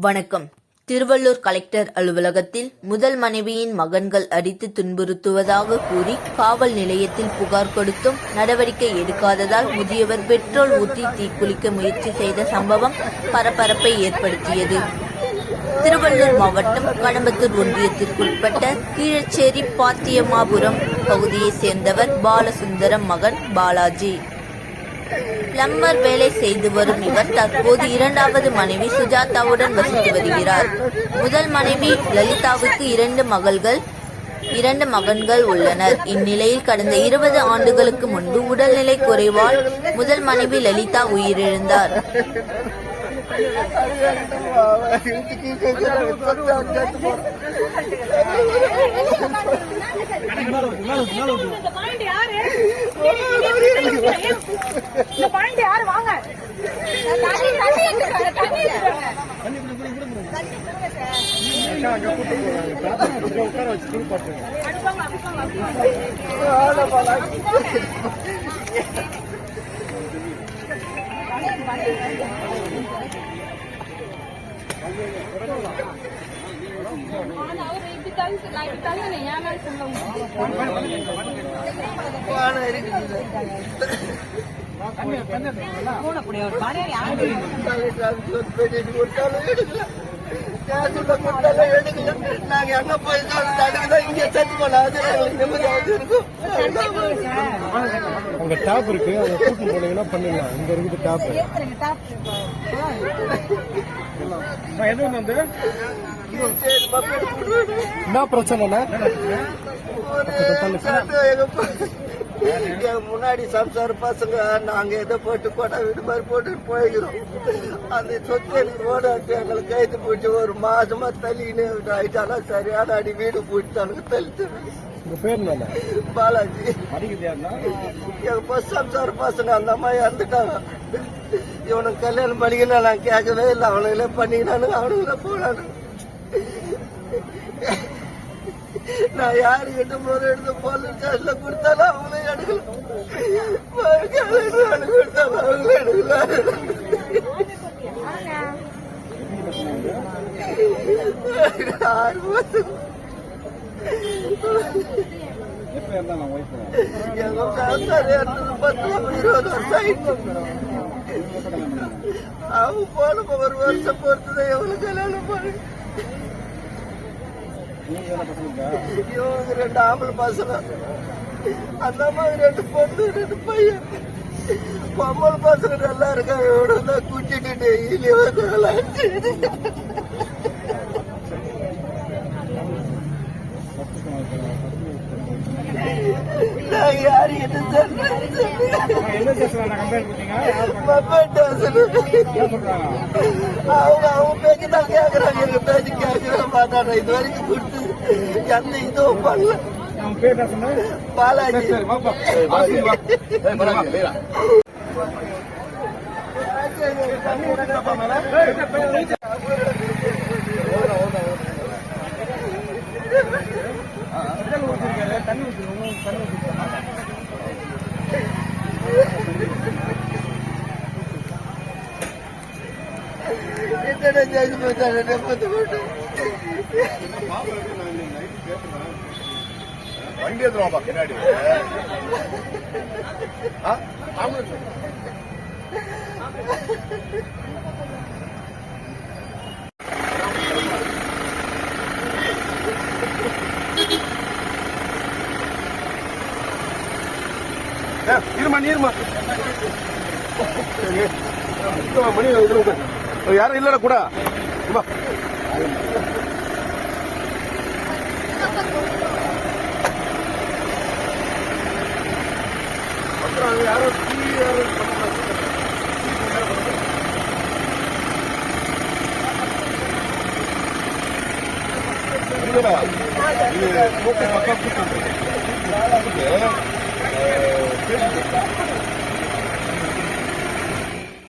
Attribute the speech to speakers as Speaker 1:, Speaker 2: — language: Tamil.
Speaker 1: வணக்கம். திருவள்ளூர் கலெக்டர் அலுவலகத்தில் முதல் மனைவியின் மகன்கள் அடித்து துன்புறுத்துவதாக கூறி காவல் நிலையத்தில் புகார் கொடுத்தும் நடவடிக்கை எடுக்காததால் முதியவர் பெட்ரோல் ஊற்றி தீக்குளிக்க முயற்சி செய்த சம்பவம் பரபரப்பை ஏற்படுத்தியது. திருவள்ளூர் மாவட்டம் கடம்பத்தூர் ஒன்றியத்திற்குட்பட்ட கீழச்சேரி பாத்தியம்மாபுரம் பகுதியைச் சேர்ந்தவர் பாலசுந்தரம் மகன் பாலாஜி. பிளம்பர் வேலை செய்து வரும் இவர் தற்போது இரண்டாவது மனைவி சுஜாதாவுடன் வசித்து வருகிறார். முதல் மனைவி லலிதாவுக்கு இரண்டு மகன்கள் உள்ளனர். இந்நிலையில் கடந்த 20 ஆண்டுகளுக்கு முன்பு உடல்நிலை குறைவால் முதல் மனைவி லலிதா உயிரிழந்தார்.
Speaker 2: அங்க டாப் இருக்கு, அங்க கூட்டு போனீங்கன்னா பண்ணிடலாம். இங்க இருக்குது டாப். என்ன பிரச்சனை?
Speaker 3: முன்னாடி சம்சார பசங்க நாங்க எதை போட்டு கொடை வீடு மாதிரி போட்டு போய்கிறோம். அந்த சொத்து எனக்கு ஓடாட்டு எங்களுக்கு கைத்து போட்டு ஒரு மாசமா தள்ளின்னு ஆயிட்டாலும் சரியான அடி வீடு போயிட்டானுங்க தள்ளிட்டு. பாலாஜி எங்க பஸ் சம்சார பசங்க அந்த அம்மா இறந்துட்டாங்க. இவனுக்கு கல்யாணம் பண்ணிக்கணும் நான் கேட்கவே இல்லை. அவனுங்களே பண்ணிக்கினானுங்க, அவனுங்களே போனானுங்க. நான் யாருக்கிட்ட முறை எடுத்து போலீஸ் ஸ்டேஷன்ல கொடுத்தாலும் அவங்களே எடுக்கல, கொடுத்தாலும் அவங்களே எடுக்கல. எங்க சாஸ்தாரி 10-20 வருஷம் ஆயிடுச்சு. அவங்க போன ஒரு வருஷம் பொறுத்துதான் எவ்வளவு கல்யாணம் பண்ணு. இவங்க 2 ஆம்பளை பசங்க, அந்த மாதிரி 2 பொண்ணு 2 பையன். பொம்பளை பசங்க நல்லா இருக்காங்க. எவ்வளவு கூட்டிட்டு டெய்லி வந்து அவங்க பேச்சு தான் கேக்குறாங்க. எங்க பேச்சு கேட்கிற மாட்டாங்க. இது வரைக்கும் கொடுத்து எந்த இதுவும் பண்ணல. பாலாஜி చేసి పోతాడు.
Speaker 2: வண்டி எதுவாப்பா பின்னாடி இருமா மணி யாரும் இல்லடா கூட. யாரோ இது